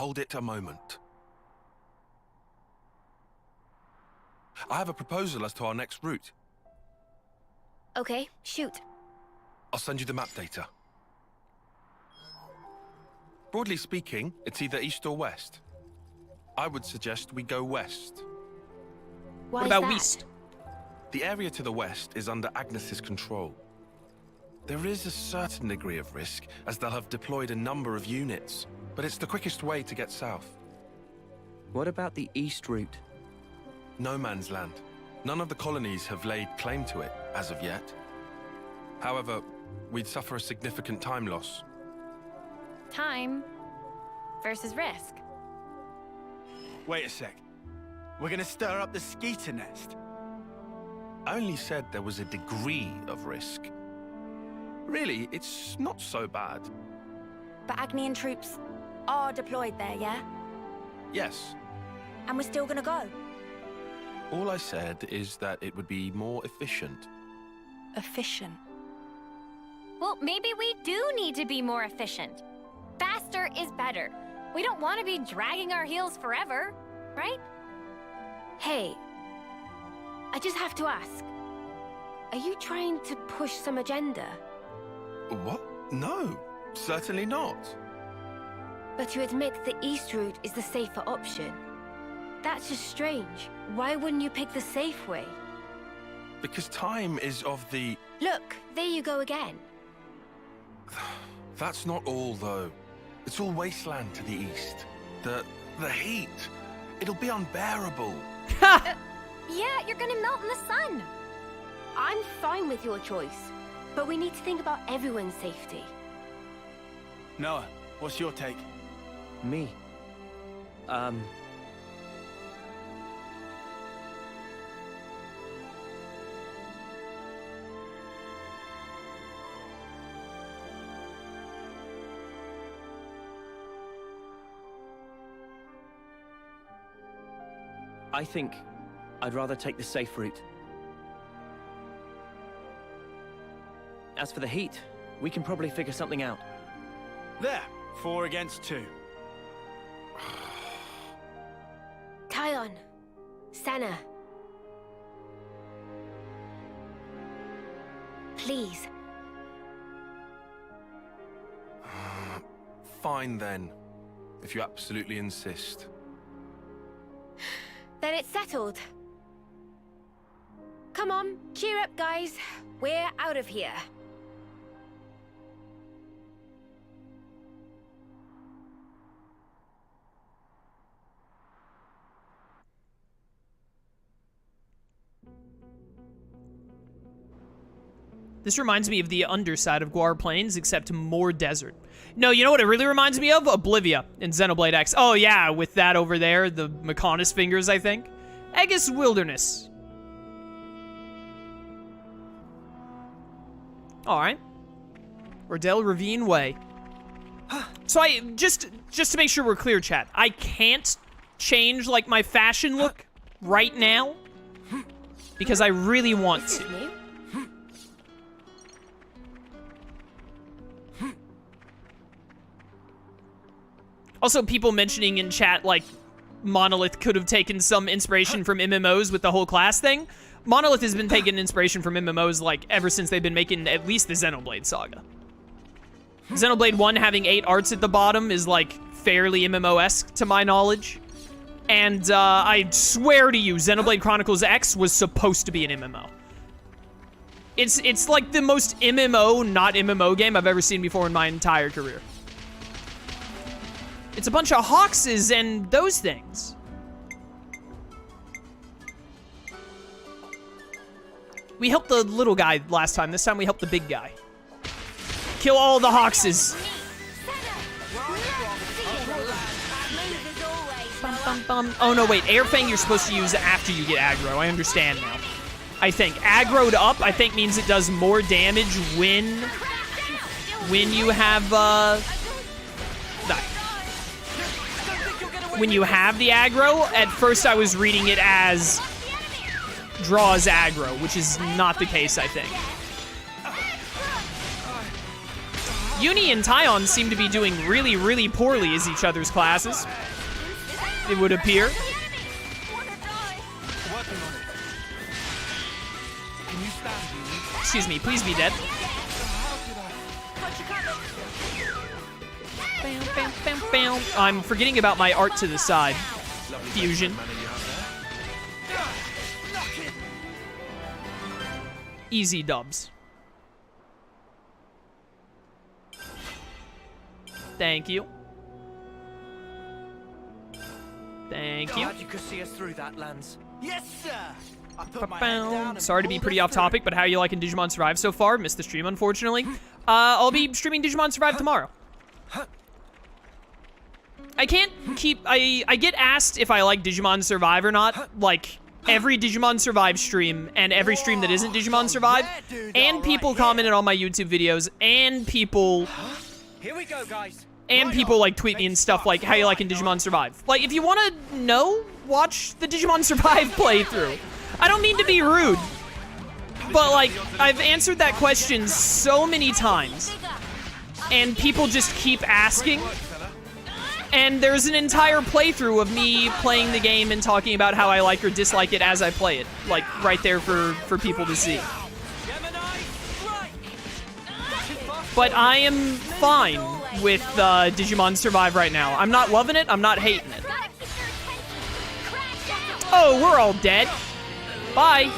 hold it a moment. I have a proposal as to our next route. Okay, shoot. I'll send you the map data. Broadly speaking, it's either east or west. I would suggest we go west. Why What about is that? west? The area to the west is under Agnes's control. There is a certain degree of risk, as they'll have deployed a number of units, but it's the quickest way to get south. What about the east route? No man's land. None of the colonies have laid claim to it, as of yet. However, we'd suffer a significant time loss. Time versus risk. Wait a sec. We're gonna stir up the skeeter nest. I only said there was a degree of risk. Really, it's not so bad. But Agnian troops are deployed there, yeah? Yes, And we're still gonna go. all I said is that it would be more efficient. Efficient. Well, maybe we do need to be more efficient. Faster is better. We don't want to be dragging our heels forever, right? Hey, I just have to ask. Are you trying to push some agenda? What? No, certainly not. But to admit the east route is the safer option. That's just strange. Why wouldn't you pick the safe way? Because time is of the... Look, there you go again. That's not all, though. It's all wasteland to the east. The heat. It'll be unbearable. Yeah, you're gonna melt in the sun. I'm fine with your choice, but we need to think about everyone's safety. Noah, what's your take? Me? I think I'd rather take the safe route. As for the heat, we can probably figure something out. There, 4 against 2. Tyon, Sana. Please. Fine then, if you absolutely insist. Then it's settled. Come on, cheer up, guys. We're out of here. This reminds me of the underside of Guar Plains, except more desert. No, you know what it really reminds me of? Oblivia in Xenoblade X. Oh yeah, with that over there, the Mechonis fingers, I think. Aegis Wilderness. Alright. Ordell Ravine Way. So just to make sure we're clear, chat, I can't change, like, my fashion look right now, because I really want to. New? Also, people mentioning in chat, like, Monolith could have taken some inspiration from MMOs with the whole class thing. Monolith has been taking inspiration from MMOs, like, ever since they've been making at least the Xenoblade saga. Xenoblade 1 having 8 arts at the bottom is, like, fairly MMO-esque to my knowledge. And, I swear to you, Xenoblade Chronicles X was supposed to be an MMO. It's like the most MMO, not MMO game I've ever seen before in my entire career. It's a bunch of Hawkses and those things. We helped the little guy last time. This time we helped the big guy. Kill all the Hawkses. Bum, bum, bum. Oh, no, wait. Airfang you're supposed to use after you get aggro. I understand now. I think. Aggroed up, I think, means it does more damage when you have, when you have the aggro. At first I was reading it as draws aggro, which is not the case, I think. Uni and Tyon seem to be doing really, really poorly as each other's classes. It would appear. Excuse me, please be dead. Bam, bam, bam, bam. I'm forgetting about my art to the side. Fusion. Easy dubs. Thank you. Thank you. Glad you could see us through that, Lance. Yes, sir. I put my head down and Sorry to be pulled pretty us off topic, but how are you liking Digimon Survive so far? Missed the stream, unfortunately. I'll be streaming Digimon Survive tomorrow. I can't keep... I get asked if I like Digimon Survive or not, like, every Digimon Survive stream, and every stream that isn't Digimon Survive, and people commented on my YouTube videos, and people... Here we go, guys. And people, like, tweet me and stuff like, how you liking Digimon Survive? Like, if you want to know, watch the Digimon Survive playthrough. I don't mean to be rude, but, like, I've answered that question so many times, and people just keep asking, and there's an entire playthrough of me playing the game and talking about how I like or dislike it as I play it, like, right there for people to see. But I am fine with Digimon Survive right now. I'm not loving it, I'm not hating it. Oh, we're all dead. Bye.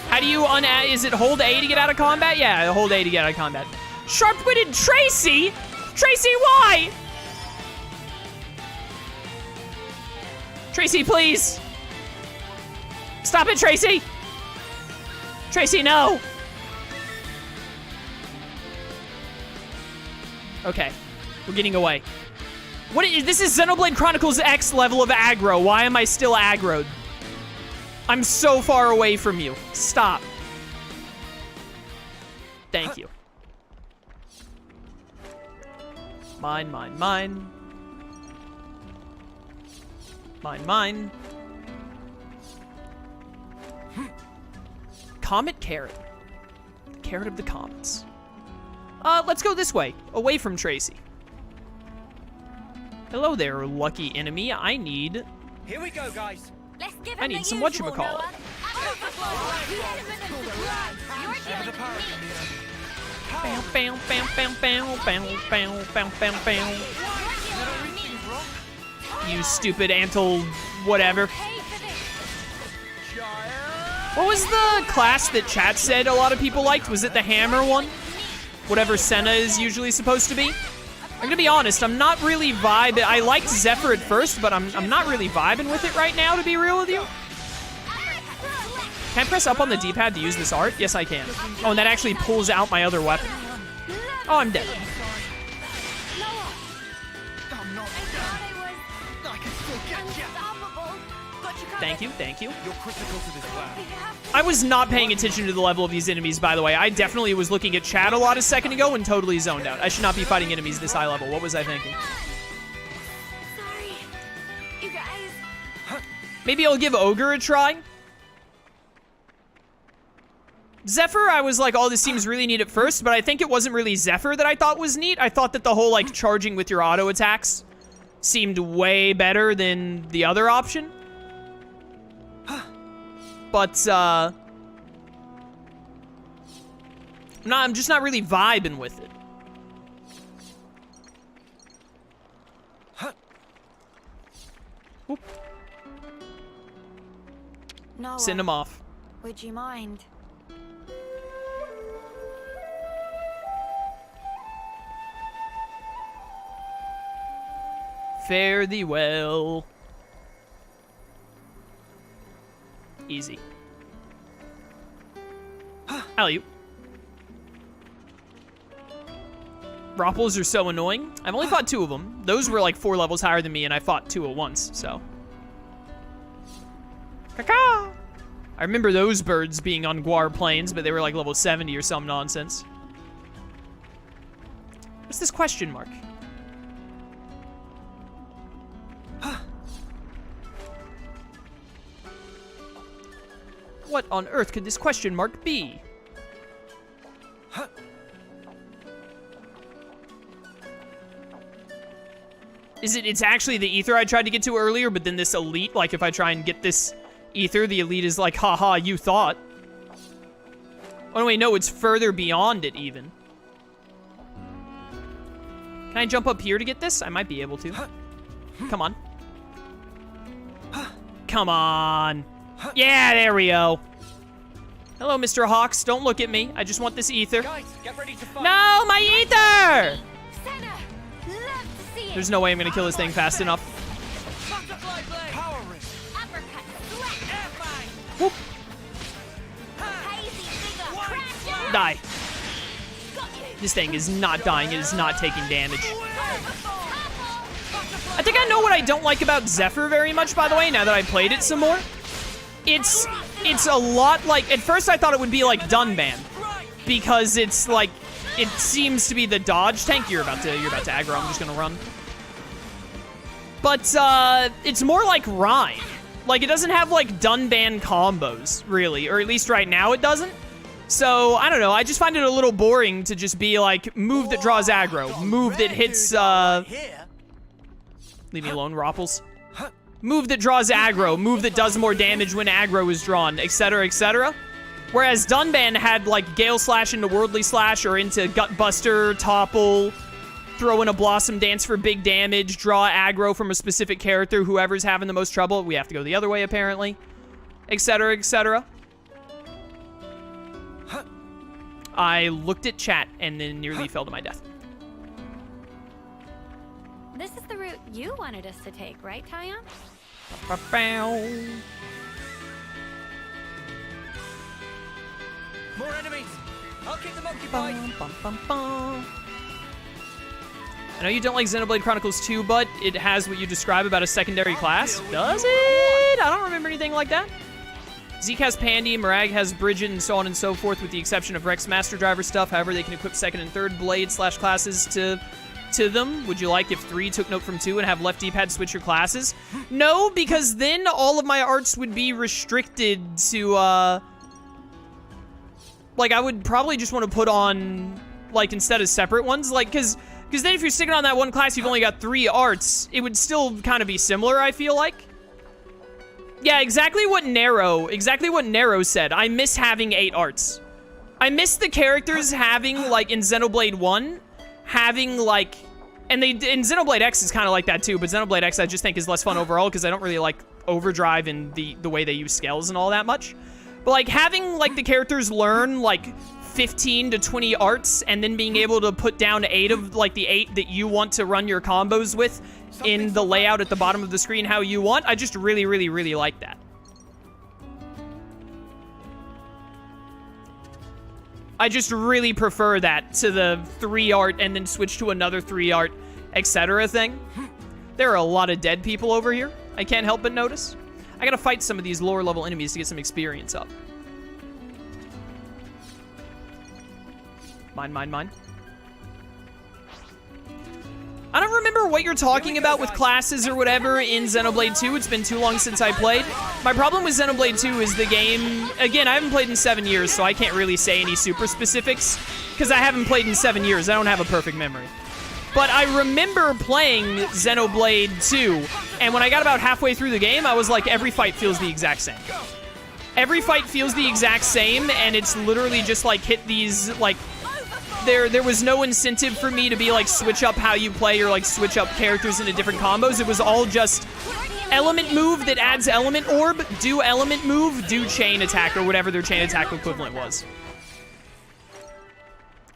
How do you is it hold A to get out of combat? Yeah, hold A to get out of combat. Sharp-witted Tracy? Tracy, why? Tracy, please. Stop it, Tracy. Tracy, no. Okay, we're getting away. This is Xenoblade Chronicles X level of aggro. Why am I still aggroed? I'm so far away from you. Stop. Thank you. Mine, mine, mine. Mine, mine. Comet Carrot. The carrot of the comets. Let's go this way, away from Tracy. Hello there, lucky enemy. I need... Here we go, guys. Let's give I need some whatchamacallit. Bam, bam, bam, bam, bam, bam, bam, bam, bam, bam. You stupid Antle whatever. What was the class that chat said a lot of people liked? Was it the hammer one? Whatever Senna is usually supposed to be. I'm gonna be honest, I'm not really vibing. I liked Zephyr at first, but I'm not really vibing with it right now, to be real with you. Can I press up on the D-pad to use this art? Yes, I can. Oh, and that actually pulls out my other weapon. Oh, I'm dead. Thank you, thank you. You're critical to this plan. I was not paying attention to the level of these enemies, by the way. I definitely was looking at chat a lot a second ago and totally zoned out. I should not be fighting enemies this high level. What was I thinking? Sorry, you guys. Maybe I'll give Ogre a try. Zephyr, I was like, oh, this seems really neat at first, but I think it wasn't really Zephyr that I thought was neat. I thought that the whole, like, charging with your auto attacks seemed way better than the other option. But, I'm just not really vibing with it. Oop. No. Send him off. Would you mind? Fare thee well. Easy. Alley-oop. Ropples are so annoying. I've only fought 2 of them. Those were like 4 levels higher than me, and I fought 2 at once, so. Caca! I remember those birds being on Guar Plains, but they were like level 70 or some nonsense. What's this question mark? What on earth could this question mark be? It's actually the ether I tried to get to earlier, but then this elite, like if I try and get this ether, the elite is like, haha, you thought. Oh, wait, no, it's further beyond it even. Can I jump up here to get this? I might be able to. Come on. Come on. Yeah, there we go. Hello, Mr. Hawks. Don't look at me. I just want this ether. Guys, get ready to fight. No, my ether! Senna, love to see it. There's no way I'm gonna kill this thing fast enough. Butterfly blade. Power wrist. Uppercut, slap, Air fang. Whoop. crazy finger, crash. Die. Got you. This thing is not dying. It is not taking damage. I think I know what I don't like about Zephyr very much, by the way, now that I played it some more. It's a lot like, at first I thought it would be like Dunban, because it's like, it seems to be the dodge tank. You're about to aggro, I'm just gonna run. But it's more like Rhyme. Like, it doesn't have like Dunban combos, really, or at least right now it doesn't. So, I don't know, I just find it a little boring to just be like, move that draws aggro, move that hits, leave me alone, Ropples. Move that draws aggro, move that does more damage when aggro is drawn, etc., etc. Whereas Dunban had, like, Gale Slash into Worldly Slash or into Gutbuster, Topple, throw in a Blossom Dance for big damage, draw aggro from a specific character, whoever's having the most trouble. We have to go the other way, apparently. Etc., etc. I looked at chat and then nearly fell to my death. This is the route you wanted us to take, right, Tyon? More enemies. I'll keep them occupied. I know you don't like Xenoblade Chronicles 2, but it has what you describe about a secondary class. Does it? I don't remember anything like that. Zeke has Pandy, Marag has Bridget, and so on and so forth, with the exception of Rex Master Driver stuff. However, they can equip second and third blade slash classes to them. Would you like if 3 took note from 2 and have left D-pad switch your classes? No, because then all of my arts would be restricted to, like, I would probably just want to put on, like, instead of separate ones, like, because then if you're sticking on that one class, you've only got 3 arts, it would still kind of be similar, I feel like. Yeah, exactly what Nero said. I miss having 8 arts. I miss the characters having, like, in Xenoblade 1, having, like, and in Xenoblade X is kind of like that too, but Xenoblade X I just think is less fun overall because I don't really like Overdrive and the way they use scales and all that much. But, like, having, like, the characters learn, like, 15 to 20 arts and then being able to put down 8 of, like, the 8 that you want to run your combos with in the layout at the bottom of the screen how you want, I just really, really, really like that. I just really prefer that to the 3 art and then switch to another 3 art, etc. thing. There are a lot of dead people over here. I can't help but notice. I gotta fight some of these lower level enemies to get some experience up. Mine. I don't remember what you're talking about with classes or whatever in Xenoblade 2. It's been too long since I played. My problem with Xenoblade 2 is the game... Again, I haven't played in 7 years, so I can't really say any super specifics, because I haven't played in 7 years. I don't have a perfect memory. But I remember playing Xenoblade 2, and when I got about halfway through the game, I was like, every fight feels the exact same. Every fight feels the exact same, and it's literally just like hit these, like... There was no incentive for me to be like switch up how you play or like switch up characters into different combos. It was all just element move that adds element orb, do element move, do chain attack or whatever their chain attack equivalent was.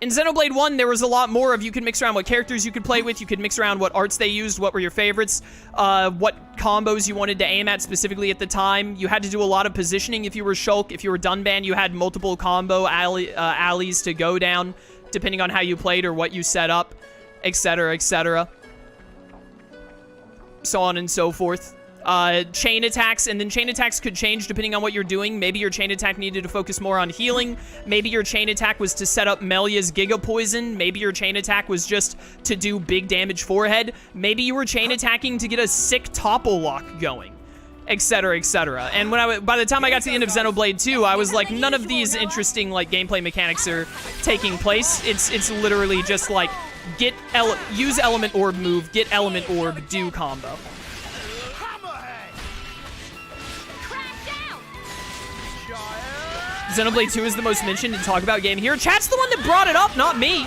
In Xenoblade 1, there was a lot more of you could mix around what characters you could play with, you could mix around what arts they used, what were your favorites, what combos you wanted to aim at specifically at the time. You had to do a lot of positioning if you were Shulk. If you were Dunban, you had multiple combo alleys to go down, depending on how you played or what you set up, etc., etc. So on and so forth. Chain attacks, and then chain attacks could change depending on what you're doing. Maybe your chain attack needed to focus more on healing. Maybe your chain attack was to set up Melia's Giga Poison. Maybe your chain attack was just to do big damage forehead. Maybe you were chain attacking to get a sick topple lock going, etc., etc. And when by the time I got to the end of Xenoblade 2, I was like, none of these interesting like gameplay mechanics are taking place. It's literally just like use element orb move, get element orb, do combo. Xenoblade 2 is the most mentioned and talk about game here. Chat's the one that brought it up, not me.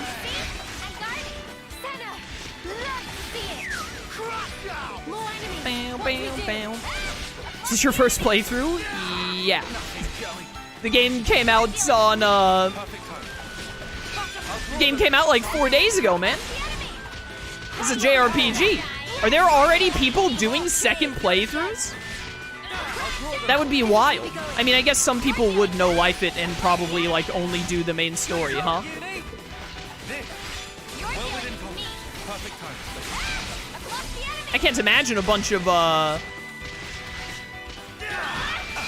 Is this your first playthrough? Yeah. The game came out on, the game came out like 4 days ago, man. This is a JRPG. Are there already people doing second playthroughs? That would be wild. I mean, I guess some people would no-life it and probably, like, only do the main story, huh? I can't imagine a bunch of,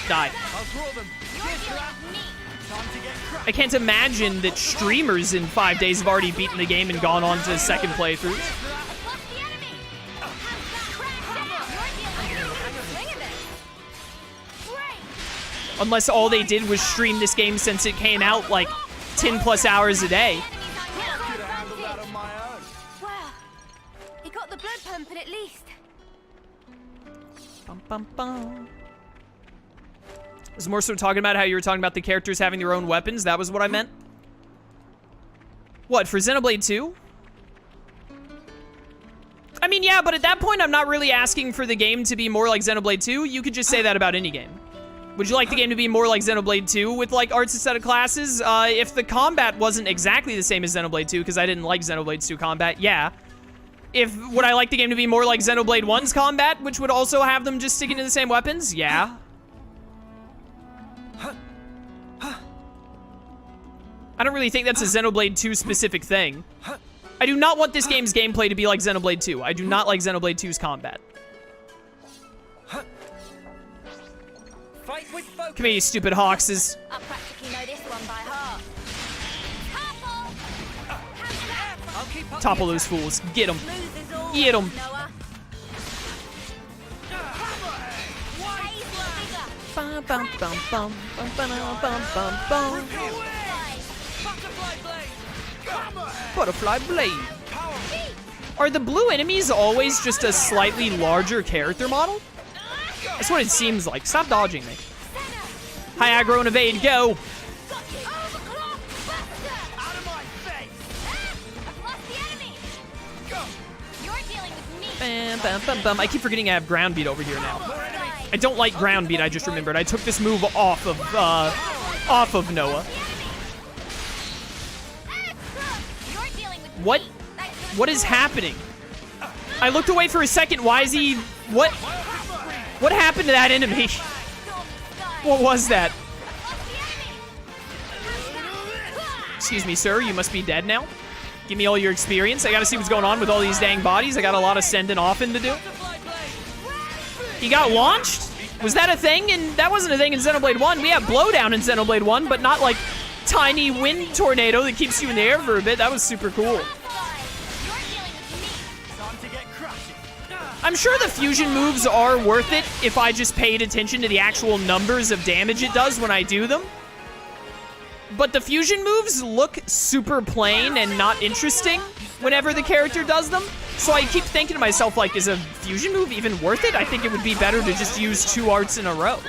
Die. I can't imagine that streamers in 5 days have already beaten the game and gone on to second playthroughs. Unless all they did was stream this game since it came out, like, 10 plus hours a day. Well, he got the blood pumping at least. Bum, bum, bum. I was more so talking about how you were talking about the characters having their own weapons. That was what I meant. What, for Xenoblade 2? I mean, yeah, but at that point, I'm not really asking for the game to be more like Xenoblade 2. You could just say that about any game. Would you like the game to be more like Xenoblade 2 with, like, arts instead of classes? If the combat wasn't exactly the same as Xenoblade 2, because I didn't like Xenoblade 2 combat, yeah. Would I like the game to be more like Xenoblade 1's combat, which would also have them just sticking to the same weapons? Yeah. I don't really think that's a Xenoblade 2 specific thing. I do not want this game's gameplay to be like Xenoblade 2. I do not like Xenoblade 2's combat. Come here, you stupid Hawkses. I practically know this one by heart. Topple those fools. Get them. Get them. Butterfly blade. Are the blue enemies always just a slightly larger character model? That's what it seems like. Stop dodging me. High aggro and evade, go! Bam, bam, bam, bam. I keep forgetting I have ground beat over here now. I don't like ground beat, I just remembered. I took this move off of Noah. What is happening? I looked away for a second. Why is he... What happened to that enemy? What was that? Excuse me, sir. You must be dead now. Give me all your experience. I gotta see what's going on with all these dang bodies. I got a lot of sending off in to do. He got launched? Was that a thing? And that wasn't a thing in Xenoblade 1. We have blowdown in Xenoblade 1, but not like tiny wind tornado that keeps you in the air for a bit. That was super cool. I'm sure the fusion moves are worth it if I just paid attention to the actual numbers of damage it does when I do them. But the fusion moves look super plain and not interesting whenever the character does them. So I keep thinking to myself, like, is a fusion move even worth it? I think it would be better to just use 2 arts in a row.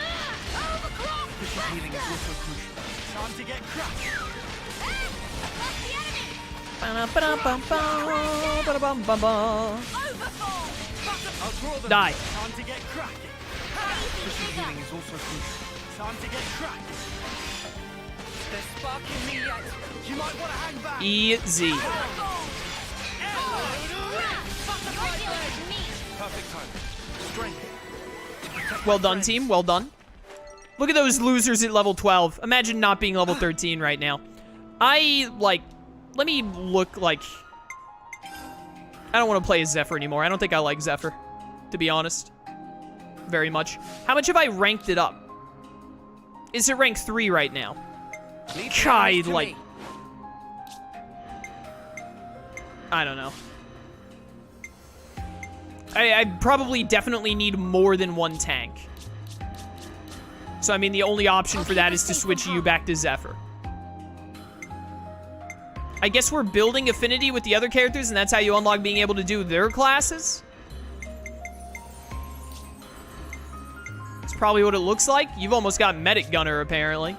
Die. Easy. Well done, team. Well done. Look at those losers at level 12. Imagine not being level 13 right now. Let me look like... I don't want to play as Zephyr anymore. I don't think I like Zephyr, to be honest. Very much. How much have I ranked it up? Is it rank 3 right now? God, like... I don't know. I probably definitely need more than 1 tank. So, I mean, the only option for that is to switch you back to Zephyr. I guess we're building affinity with the other characters, and that's how you unlock being able to do their classes. It's probably what it looks like. You've almost got Medic Gunner, apparently.